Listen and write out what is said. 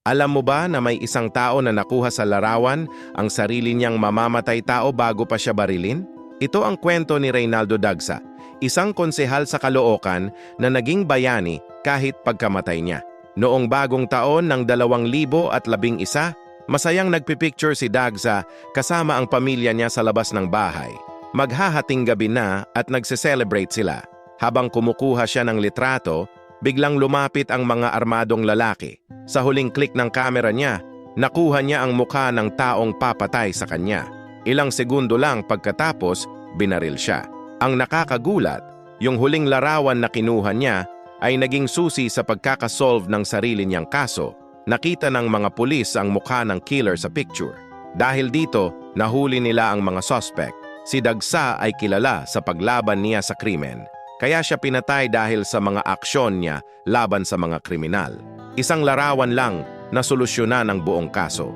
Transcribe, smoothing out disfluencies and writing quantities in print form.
Alam mo ba na may isang tao na nakuha sa larawan ang sarili niyang mamamatay tao bago pa siya barilin? Ito ang kwento ni Reynaldo Dagsa, isang konsehal sa Caloocan na naging bayani kahit pagkamatay niya. Noong bagong taon ng 2011, masayang nagpipicture si Dagsa kasama ang pamilya niya sa labas ng bahay. Maghahating gabi na at nagse-celebrate sila. Habang kumukuha siya ng litrato, biglang lumapit ang mga armadong lalaki. Sa huling click ng kamera niya, nakuha niya ang mukha ng taong papatay sa kanya. Ilang segundo lang pagkatapos, binaril siya. Ang nakakagulat, yung huling larawan na kinuha niya ay naging susi sa pagkakasolve ng sarili niyang kaso. Nakita ng mga pulis ang mukha ng killer sa picture. Dahil dito, nahuli nila ang mga suspect. Si Dagsa ay kilala sa paglaban niya sa krimen. Kaya siya pinatay dahil sa mga aksyon niya laban sa mga kriminal. Isang larawan lang na solusyonan ang buong kaso.